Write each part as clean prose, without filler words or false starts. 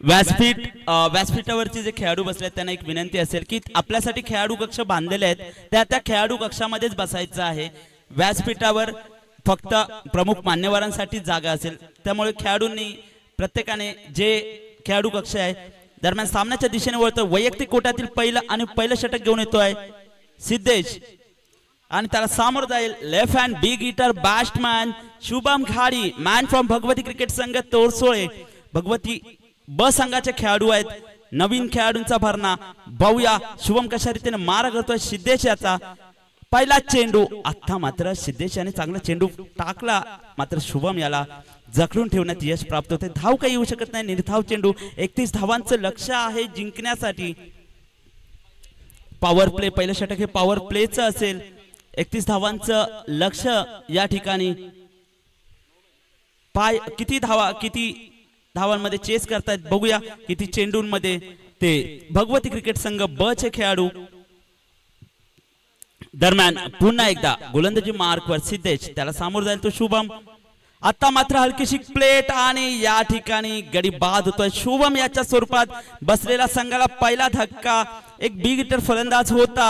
व्यासपीठावरचे जे खेळाडू बसले त्यांना एक विनंती असेल की आपल्यासाठी खेळाडू कक्ष बांधलेले आहेत, त्या खेळाडू कक्षामध्येच बसायचं आहे। व्यासपीठावर फक्त प्रमुख मान्यवरांसाठी जागा असेल, त्यामुळे खेळाडूंनी प्रत्येकाने जे खेळाडू कक्ष आहे दरम्यान सामन्याच्या दिशेने वळतो। वैयक्तिक कोट्यातील पहिलं षटक घेऊन येतोय सिद्धेश आणि त्याला सामोर जाईल left hand big hitter batsman Shubham Ghadi, man from Bhagwati cricket संघ तोरसोळे। भगवती ब संघाचे खेळाडू आहेत, नवीन खेळाडूंचा भरणा बघूया शुभम कशा रीतीने मारा करतोय सिद्धेश याचा पहिला चेंडू। आता मात्र सिद्धेश याने चांगला चेंडू टाकला, मात्र शुभम याला जखडून ठेवण्यात यश प्राप्त होते। धाव काही येऊ शकत नाही, निर्धाव चेंडू। 31 धावांचं लक्ष आहे जिंकण्यासाठी। पॉवर प्ले पहिलं षटक हे पॉवर प्लेचं असेल। 31 धावांचं लक्ष या ठिकाणी। किती धावांमध्ये चेस करतायत बघूया, किती चेंडूंमध्ये ते भगवती क्रिकेट संघ ब चे खेळाडू। दरम्यान पुन्हा एकदा गोलंदाजी मार्कवर सिद्धेश, त्याला सामोर जाईल तो शुभम। आता मात्र हलकीशी प्लेट आणि या ठिकाणी गडी बाद होतोय। शुभम याच्या स्वरूपात बसलेला संघाला पहिला धक्का। एक बिग हिटर फलंदाज होता,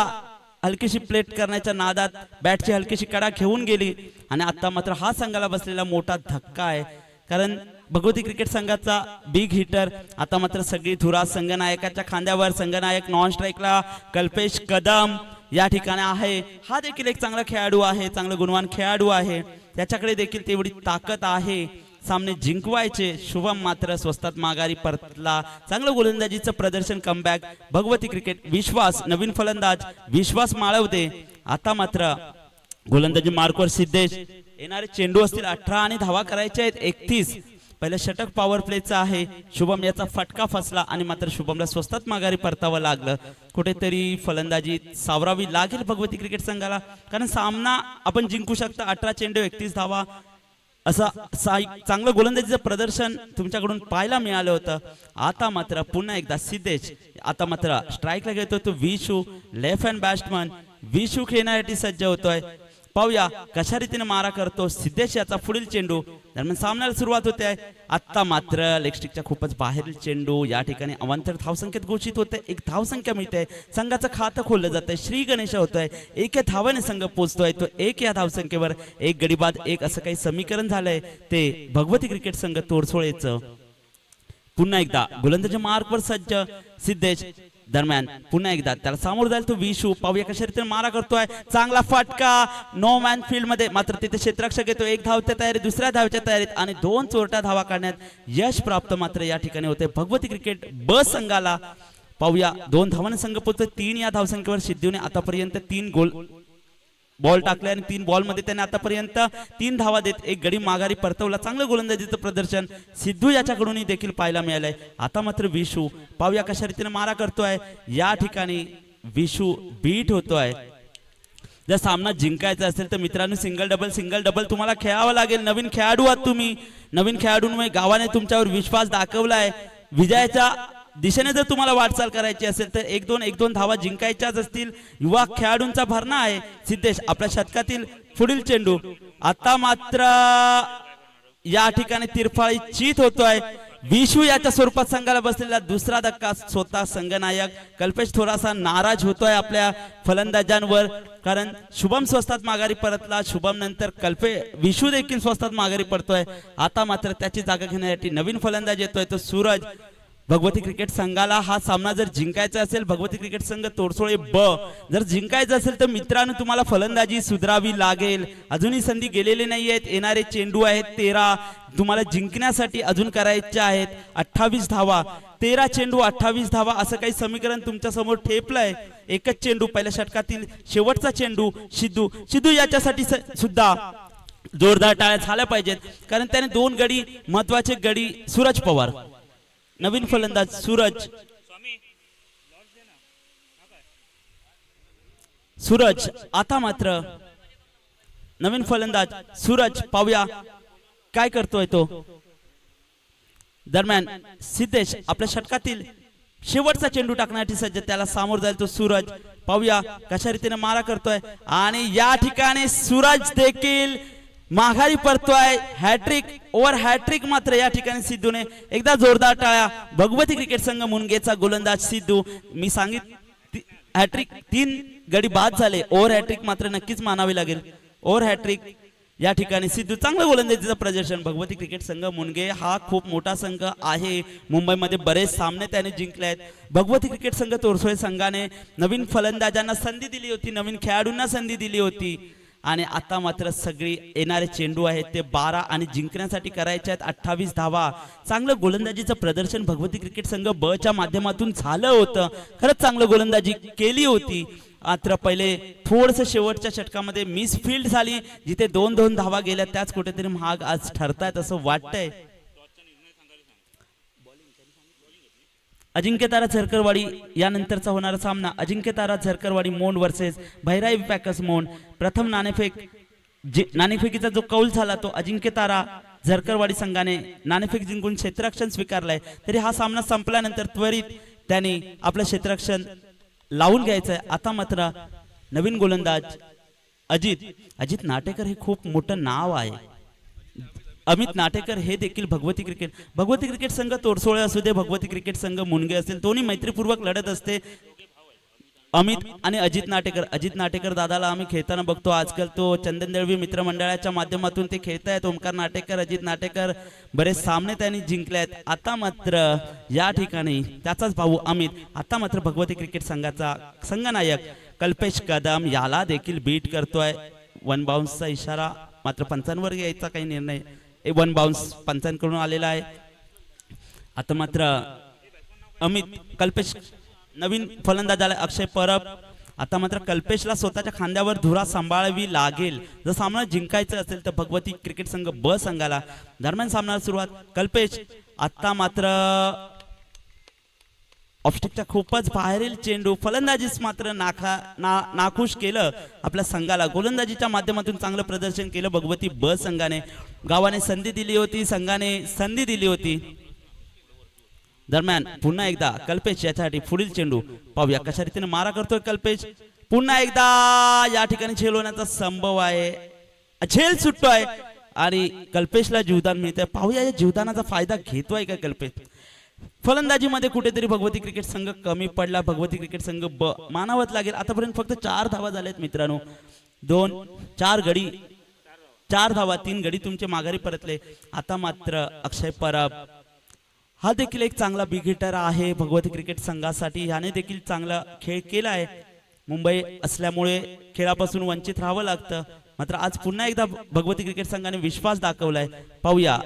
हलकीशी प्लेट करण्याच्या नादात बॅटची हलकीशी कडा घेऊन गेली आणि आता मात्र हा संघाला बसलेला मोठा धक्का आहे, कारण भगवती क्रिकेट संघाचा बिग हिटर आता मात्र सगळी धुरा संघनायकाच्या खांद्यावर। संघनायक नॉन स्ट्राईकला कल्पेश कदम या ठिकाणी आहे। हा देखील एक चांगला खेळाडू आहे, चांगला गुणवान खेळाडू आहे, त्याच्याकडे देखील तेवढी ताकद आहे सामने जिंकवायचे। शुभम मात्र स्वस्तात माघारी परतला। चांगलं गोलंदाजीचं प्रदर्शन, कमबॅक भगवती क्रिकेट। विश्वास नवीन फलंदाज विश्वास माळवते। आता मात्र गोलंदाजी मार्कवर सिद्धेश, येणारे चेंडू असतील 18 आणि धावा करायच्या आहेत 31। पहिलं षटक पॉवर प्लेचं आहे। शुभम याचा फटका फसला आणि मात्र शुभमला स्वस्तात माघारी परतावं लागलं। कुठेतरी फलंदाजी सावरावी लागेल भगवती क्रिकेट संघाला, कारण सामना आपण जिंकू शकता। 18 चेंडू 31 धावा असा चांगलं गोलंदाजीचं प्रदर्शन तुमच्याकडून पाहायला मिळालं होतं। आता मात्र पुन्हा एकदा सिद्धेश, आता मात्र स्ट्राईकला घेतोय तो Vishu, left hand batsman Vishu खेळण्यासाठी सज्ज होतोय। पाहूया कशा रीतीने मारा करतो सिद्धेश याचा पुढील चेंडू। दरम्यान सामन्याला सुरुवात होते आहे। आता मात्र लेग स्टिकच्या खूपच बाहेरील चेंडू, या ठिकाणी अवांतर धावसंख्येत घोषित होते। एक धावसंख्या मिळते, संघाचं खातं खोललं जातंय। श्री गणेश होतोय, 1 धावाने संघ पोहोचतोय तो 1 या धावसंख्येवर। 1 गडी बाद 1 असं काही समीकरण झालंय ते भगवती क्रिकेट संघ तोरसोळेचं। पुन्हा एकदा गोलंदाजी मार्कवर सज्ज सिद्धेश। दरम्यान पुन्हा एकदा त्याला सामोर जाईल तो विशू। पाहूया कशा रीतीने मारा करतोय, चांगला फटका नो मॅन फील्ड मध्ये, मात्र तिथे क्षेत्ररक्षक येतो। 1 धावच्या तयारी, दुसऱ्या धावच्या तयारीत आणि 2 चोरट्या धावा काढण्यात यश प्राप्त मात्र या ठिकाणी होते भगवती क्रिकेट ब संघाला। पाहूया 2 धावांनी संघ पोहोचतो 3 या धावसंख्येवर। सिद्धूने आतापर्यंत 3 बॉल टाकले आणि 3 बॉल मध्ये त्याने आतापर्यंत 3 धावा देत 1 गडी माघारी परतवला। चांगलं गोलंदाजीचं प्रदर्शन सिद्धू याच्याकडूनही देखील पाहायला मिळालंय। आता मात्र विशू, पाहूया कशा रीतीने मारा करतोय। या ठिकाणी विशू बीट होतोय। जर सामना जिंकायचा असेल तर मित्रांनो सिंगल डबल तुम्हाला खेळावं लागेल। नवीन खेळाडू आहात तुम्ही, नवीन खेळाडूंमुळे गावाने तुमच्यावर विश्वास दाखवलाय। विजयाच्या दिशेने जर तुम्हाला वाटचाल करायची असेल तर 1-2 धावा जिंकायच्याच असतील। युवा खेळाडूंचा भरणा आहे। सिद्धेश आपल्या शतकातील पुढील चेंडू। आता मात्र या ठिकाणी तिरफाळी चित होतोय। विशू याच्या स्वरूपात संघाला बसलेला दुसरा धक्का। स्वतः संघनायक कल्पेश थोडासा नाराज होतोय आपल्या फलंदाजांवर, कारण शुभम स्वस्तात माघारी परतला। शुभम नंतर विशू देखील स्वस्तात माघारी पडतोय। आता मात्र त्याची जागा घेण्यासाठी नवीन फलंदाज येतोय तो सूरज। भगवती क्रिकेट संघाला हा सामना जर जिंकायचा असेल, भगवती क्रिकेट संघ तोरसोळे ब जर जिंकायचं असेल तर मित्रांनो तुम्हाला फलंदाजी सुधारावी लागेल। अजूनही संधी गेलेली नाही आहेत। येणारे चेंडू आहेत 13, तुम्हाला जिंकण्यासाठी अजून करायचे आहेत 28 धावा। 13 चेंडू 28 धावा असं काही समीकरण तुमच्या समोर ठेपलंय। एकच चेंडू, पहिल्या षटकातील शेवटचा चेंडू सिद्धू याच्यासाठी सुद्धा जोरदार टाळ्या झाल्या पाहिजेत, कारण त्याने 2 गडी महत्वाचे गडी। सूरज पवार नवीन फलंदाज सूरज आता मात्र नवीन फलंदाज सूरज, पाहूया काय करतोय तो। दरम्यान सिद्धेश आपल्या षटकातील शेवटचा चेंडू टाकण्यासाठी सज्ज, त्याला सामोर जाईल तो सूरज। पाहूया कशा रीतीने मारा करतोय आणि या ठिकाणी सूरज देखील माघारी परतोय हॅट्रिक ओव्हर हॅट्रिक मात्र या ठिकाणी सिद्धूने एकदा जोरदार टाळ्या. भगवती क्रिकेट संघ मुनगेचा गोलंदाज सिद्धू. मी सांगित हॅट्रिक 3 गडी बाद झाले. ओव्हर हॅट्रिक मात्र नक्कीच मानावी लागेल. ओव्हर हॅट्रिक या ठिकाणी सिद्धू चांगलं गोलंदाजीचं प्रदर्शन. भगवती क्रिकेट संघ मुनगे हा खूप मोठा संघ आहे. मुंबईमध्ये बरेच सामने त्याने जिंकले आहेत. भगवती क्रिकेट संघ तोरसोळे संघाने नवीन फलंदाजांना संधी दिली होती, नवीन खेळाडूंना संधी दिली होती आणि आता मात्र सगळी येणारे चेंडू आहेत ते 12 आणि जिंकण्यासाठी करायचे आहेत 28 धावा. चांगलं गोलंदाजीचं प्रदर्शन भगवती क्रिकेट संघ ब च्या माध्यमातून झालं होतं. खरंच चांगलं गोलंदाजी केली होती. मात्र पहिले थोडंसं शेवटच्या षटकामध्ये मिस फील्ड झाली, जिथे 2-2 धावा गेल्या त्याच कुठेतरी महाग आज ठरतायत असं वाटतंय. अजिंक्यतारा झरकरवाडी यानंतरचा होणारा सामना अजिंक्यतारा झरकरवाडी मोंड वर्सेस भैराई पॅकर्स मोंड. प्रथम नाणेफेकीचा जो कौल झाला तो अजिंक्यतारा झरकरवाडी संघाने नाणेफेक जिंकून क्षेत्ररक्षण स्वीकारलाय. तरी हा सामना संपल्यानंतर त्वरित त्यांनी आपलं क्षेत्ररक्षण लावून घ्यायचंय. आता मात्र नवीन गोलंदाज अजित नाटेकर हे खूप मोठं नाव आहे. अमित नाटेकर हे देखील भगवती क्रिकेट संघ तोरसोळे असू दे, भगवती क्रिकेट संघ मुनगे असेल, दोन्ही मैत्रीपूर्वक लढत असते. अमित आणि अजित नाटेकर दादाला आम्ही खेळताना बघतो. आजकाल तो चंदन दळवी मित्रमंडळाच्या माध्यमातून ते खेळतायत. ओमकार नाटेकर, अजित नाटेकर बरेच सामने त्यांनी जिंकले आहेत. आता मात्र या ठिकाणी त्याचाच भाऊ अमित आता मात्र भगवती क्रिकेट संघाचा संघनायक कल्पेश कदम याला देखील बीट करतोय. 1 बाउन्सचा इशारा मात्र पंचांवर यायचा काही निर्णय 1 बाउन्स पंचांकडून आलेला आहे. आता मात्र अमित कल्पेश नवीन फलंदाज आला अक्षय परब. आता मात्र कल्पेशला स्वतःच्या खांद्यावर धुरा सांभाळावी लागेल जर सामना जिंकायचा असेल तर भगवती क्रिकेट संघ ब संघाला. दरम्यान सामन्याला सुरुवात कल्पेश आता मात्र ऑफस्टिकच्या खूपच बाहेरील चेंडू फलंदाजीस मात्र नाखुश केलं आपल्या संघाला. गोलंदाजीच्या माध्यमातून चांगलं प्रदर्शन केलं भगवती ब संघाने. गावाने संधी दिली होती, संघाने संधी दिली होती. दरम्यान पुन्हा एकदा कल्पेश याच्यासाठी पुढील चेंडू पाहूया कशा रीतीने मारा करतोय कल्पेश. पुन्हा एकदा या ठिकाणी झेल होण्याचा संभव आहे. झेल सुटतोय आणि कल्पेशला जीवदान मिळतंय. पाहूया या जीवदानाचा फायदा घेतोय का कल्पेश. फलंदाजीमध्ये कुठेतरी भगवती क्रिकेट संघ कमी पडला. भगवती क्रिकेट संघ ब मानावत लागेल. आतापर्यंत फक्त 4 धावा झाल्यात मित्रांनो. 4 धावा 3 गडी तुमचे माघारी परतले. आता मात्र अक्षय परब हा देखील एक चांगला बिग हिटर आहे भगवती क्रिकेट संघासाठी. याने देखील चांगला खेळ केला आहे. मुंबई असल्यामुळे खेळापासून वंचित राहावं लागतं. मात्र आज पुन्हा एकदा भगवती क्रिकेट संघाने विश्वास दाखवलाय. पाहूया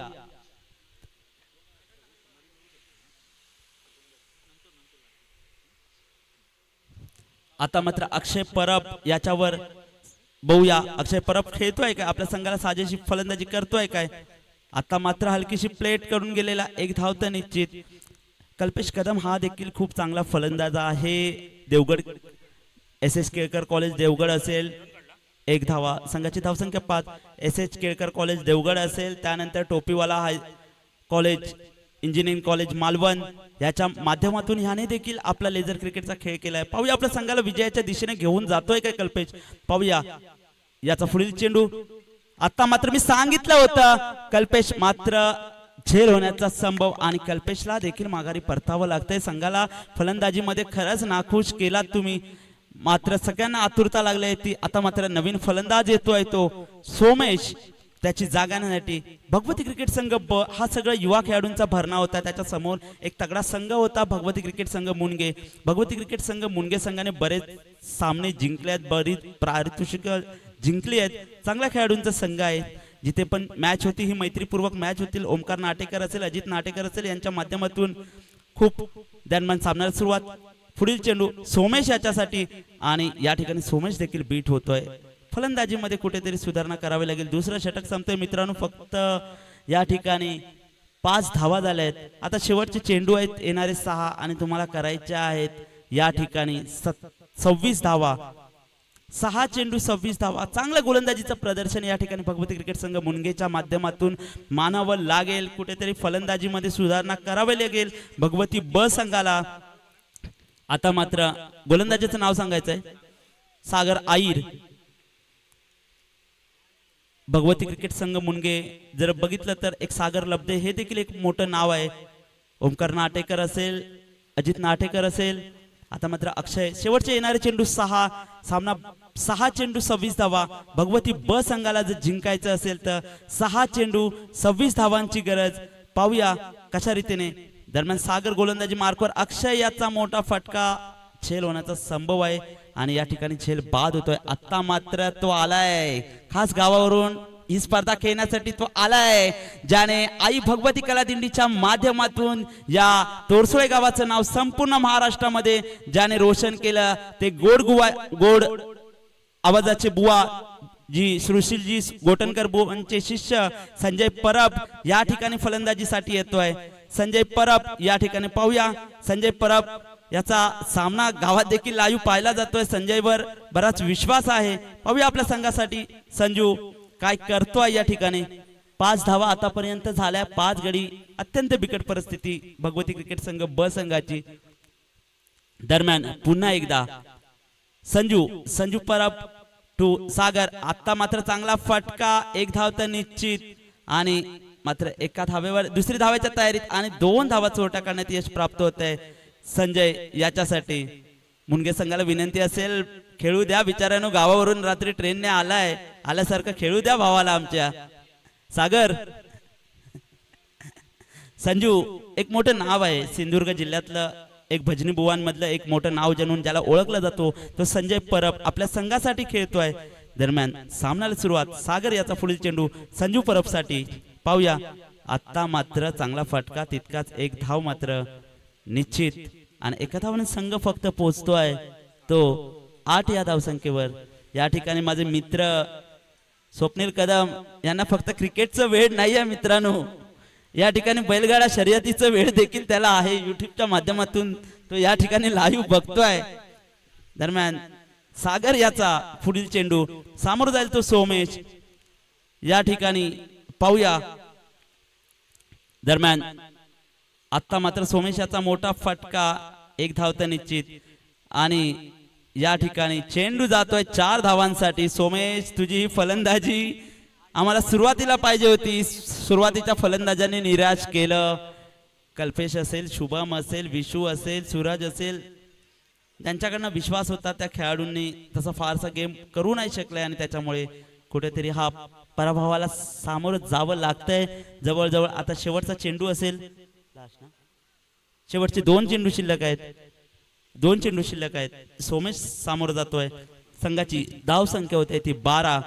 आता मात्र अक्षय परब याच्यावर बघूया. अक्षय परब खेळतोय काय, आपल्या संघाला साजेशी फलंदाजी करतोय काय. आता मात्र हलकीशी प्लेट करून गेलेला 1 धाव तर निश्चित. कल्पेश कदम हा देखील खूप चांगला फलंदाज आहे. देवगड SS केळकर कॉलेज देवगड असेल 1 धावा. संघाची धावसंख्या 5. SS केळकर कॉलेज देवगड असेल, त्यानंतर टोपीवाला हाय कॉलेज इंजिनिअरिंग कॉलेज मालवण याच्या माध्यमातून ह्याने देखील आपला लेझर क्रिकेटचा खेळ केलाय. पाहूया आपल्या संघाला विजयाच्या दिशेने घेऊन जातोय काय कल्पेश. पाहूया याचा पुढील चेंडू. आता मात्र मी सांगितलं होतं कल्पेश मात्र झेल होण्याचा संभव आणि कल्पेशला देखील माघारी परतावं लागतंय. संघाला फलंदाजीमध्ये खरंच नाखुश केला तुम्ही. मात्र सगळ्यांना आतुरता लागली ती. आता मात्र नवीन फलंदाज येतोय तो सोमेश. त्याची जागा नेण्यासाठी भगवती क्रिकेट संघ ब हा सगळा युवा खेळाडूंचा भरणा होता. त्याच्या समोर एक तगडा संघ होता भगवती क्रिकेट संघ मुनगे. भगवती क्रिकेट संघ मुनगे संघाने बरेच सामने जिंकले आहेत, बरीच पारितोषिक जिंकली आहेत. चांगल्या खेळाडूंचा संघ आहे. जिथे पण मॅच होती ही मैत्रीपूर्वक मॅच होतील. ओमकार नाटेकर असेल, अजित नाटेकर असेल यांच्या माध्यमातून खूप दरम्यान सामन्याला सुरुवात. पुढील चेंडू सोमेश याच्यासाठी आणि या ठिकाणी सोमेश देखील बीट होतोय. फलंदाजीमध्ये कुठेतरी सुधारणा करावी लागेल. दुसरं षटक संपतोय मित्रांनो. फक्त या ठिकाणी 5 धावा झाल्या आहेत. आता शेवटचे चेंडू आहेत येणारे 6 आणि तुम्हाला करायच्या आहेत या ठिकाणी 26 धावा. 6 चेंडू 26 धावा. चांगलं गोलंदाजीचं प्रदर्शन या ठिकाणी भगवती क्रिकेट संघ मुनगेच्या माध्यमातून मानावं लागेल. कुठेतरी फलंदाजीमध्ये सुधारणा करावी लागेल भगवती ब संघाला. आता मात्र गोलंदाजीचं नाव सांगायचंय सागर आईर. भगवती क्रिकेट संघ मुनगे जर बघितलं तर एक सागर लब्धे हे देखील एक मोठं नाव आहे. ओमकार नाटेकर असेल, अजित नाटेकर असेल, आता मात्र अक्षय. शेवटचे येणारे चेंडू 6, सामना 6 चेंडू 26 धावा. भगवती ब संघाला जर जिंकायचं असेल तर 6 चेंडू 26 धावांची गरज. पाहूया कशा रीतीने. दरम्यान सागर गोलंदाजी मार्कवर अक्षय याचा मोठा फटका, झेल होण्याचा संभव आहे आणि या ठिकाणी झेल बाद होतोय. आता मात्र तो आलाय खास गावावरून ही स्पर्धा खेळण्यासाठी, तो आलाय ज्याने आई भगवती कला दिंडीच्या माध्यमातून या तोरसोळे गावाचं नाव संपूर्ण महाराष्ट्रामध्ये ज्याने रोशन केलं. ते गोड आवाजाचे बुवा जी सुशीलजी गोटनकर बुवांचे शिष्य संजय परब या ठिकाणी फलंदाजीसाठी येतोय. संजय परब या ठिकाणी पाहूया. संजय परब याचा सामना गावात देखील लाईव्ह पाहायला जातोय. संजयवर बराच विश्वास आहे. पाहूया आपल्या संघासाठी संजू काय करतोय या ठिकाणी. 5 धावा आतापर्यंत झाल्या, 5 गडी. अत्यंत बिकट परिस्थिती भगवती क्रिकेट संघ ब संघाची. दरम्यान पुन्हा एकदा संजू परब टू सागर. आता मात्र चांगला फटका, 1 धाव तर निश्चित आणि मात्र एका धावेवर दुसरी धावेच्या तयारीत आणि 2 धावा चोरटा करण्यात यश प्राप्त होत आहे संजय याच्यासाठी. मुनगे संघाला विनंती असेल, खेळू द्या बिचाऱ्यानो, गावावरून रात्री ट्रेनने आल्यासारखं खेळू द्या भावाला आमच्या. सागर संजू एक मोठं नाव आहे सिंधुदुर्ग जिल्ह्यातलं, एक भजनी बुवांमधलं एक मोठं नाव जनून ज्याला ओळखलं जातो तो संजय परब आपल्या संघासाठी खेळतोय. दरम्यान सामन्याला सुरुवात. सागर याचा पुढील चेंडू संजू परबसाठी. पाहूया. आता मात्र चांगला फटका, तितकाच 1 धाव मात्र निश्चित आणि एका धावाने संघ फक्त पोहोचतोय तो 8 या धावसंख्येवर. या ठिकाणी माझे मित्र स्वप्नील कदम यांना फक्त क्रिकेटचं वेळ नाही आहे मित्रांनो, या ठिकाणी बैलगाडा शर्यतीचं वेळ देखील त्याला आहे. युट्यूबच्या माध्यमातून तो या ठिकाणी लाईव्ह बघतोय. दरम्यान सागर याचा पुढील चेंडू सामोर जाईल तो सोमेश या ठिकाणी. पाहूया. दरम्यान आता मात्र सोमेश याचा मोठा फटका, 1 धाव तर निश्चित आणि या ठिकाणी चेंडू जातोय 4 धावांसाठी. सोमेश तुझी ही फलंदाजी आम्हाला सुरुवातीला पाहिजे होती. सुरुवातीच्या फलंदाजांनी निराश केलं. कल्पेश असेल, शुभम असेल, विशू असेल, सूरज असेल, त्यांच्याकडनं विश्वास होता त्या खेळाडूंनी तसा फारसा गेम करू नाही शकलाय आणि त्याच्यामुळे कुठेतरी हा पराभवाला सामोरं जावं लागतंय. जवळजवळ आता शेवटचा चेंडू असेल. शेवटचे 2 चेंडू शिल्लक आहेत. 2 चेंडू शिल्लक आहेत. सोमेश सामोर जातोय. संघाची धाव संख्या होते ती 12.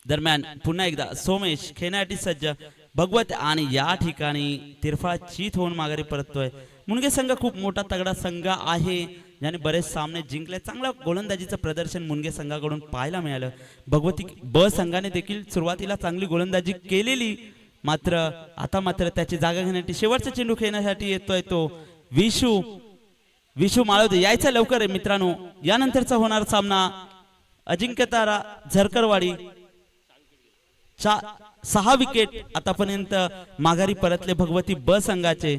दरम्यान पुन्हा एकदा सोमेश खेळण्यासाठी सज्ज. भगवत आणि या ठिकाणी तिरफा चीत होऊन माघारी परततोय. मुनगे संघ खूप मोठा तगडा संघ आहे ज्याने बरेच सामने जिंकले. चांगलं गोलंदाजीचं प्रदर्शन मुनगे संघाकडून पाहायला मिळालं. भगवती ब संघाने देखील सुरुवातीला चांगली गोलंदाजी केलेली, मात्र आता मात्र त्याची जागा घेण्यासाठी शेवटचा चेंडू खेळण्यासाठी येतोय तो विशू माळवदे. यायचा लवकर आहे मित्रांनो. यानंतरचा होणार सामना अजिंक्यतारा झरकरवाडी. 6 विकेट आतापर्यंत माघारी परतले भगवती ब संघाचे.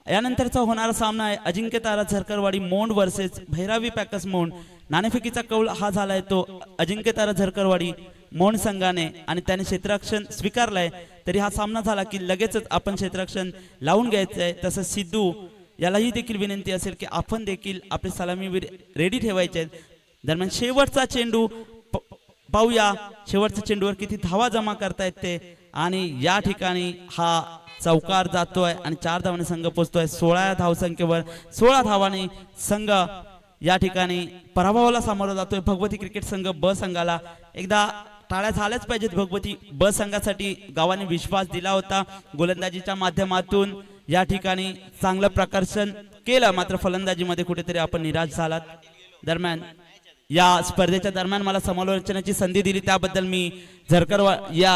यानंतरचा होणारा सामना आहे अजिंक्यतारा झरकरवाडी मोंड वर्सेस भैरावी पॅकर्स मोंड. नाणेफेकीचा कौल हा झालाय तो अजिंक्यतारा झरकरवाडी मोंड संघाने आणि त्याने क्षेत्ररक्षण स्वीकारलंय. तरी हा सामना झाला की लगेचच आपण क्षेत्ररक्षण लावून घ्यायचंय. तसंच सिद्धू यालाही देखील विनंती असेल की आपण देखील आपले सलामीवीर रेडी ठेवायचे. दरम्यान शेवटचा चेंडू पाहूया. शेवटच्या चेंडूवर किती धावा जमा करतायत ते आणि या ठिकाणी हा चौकार जातोय आणि 4 धावाने संघ पोहोचतोय 16 धावसंख्येवर. 16 धावाने संघ या ठिकाणी पराभवाला सामोरा जातोय. भगवती क्रिकेट संघ ब संघाला एकदा टाळ्या झाल्याच पाहिजेत. भगवती ब संघासाठी गावाने विश्वास दिला होता. गोलंदाजीच्या माध्यमातून या ठिकाणी चांगलं प्रदर्शन केलं, मात्र फलंदाजीमध्ये कुठेतरी आपण निराश झालात. दरम्यान या स्पर्धेच्या दरम्यान मला समालोचनाची संधी दिली त्याबद्दल मी झरकर या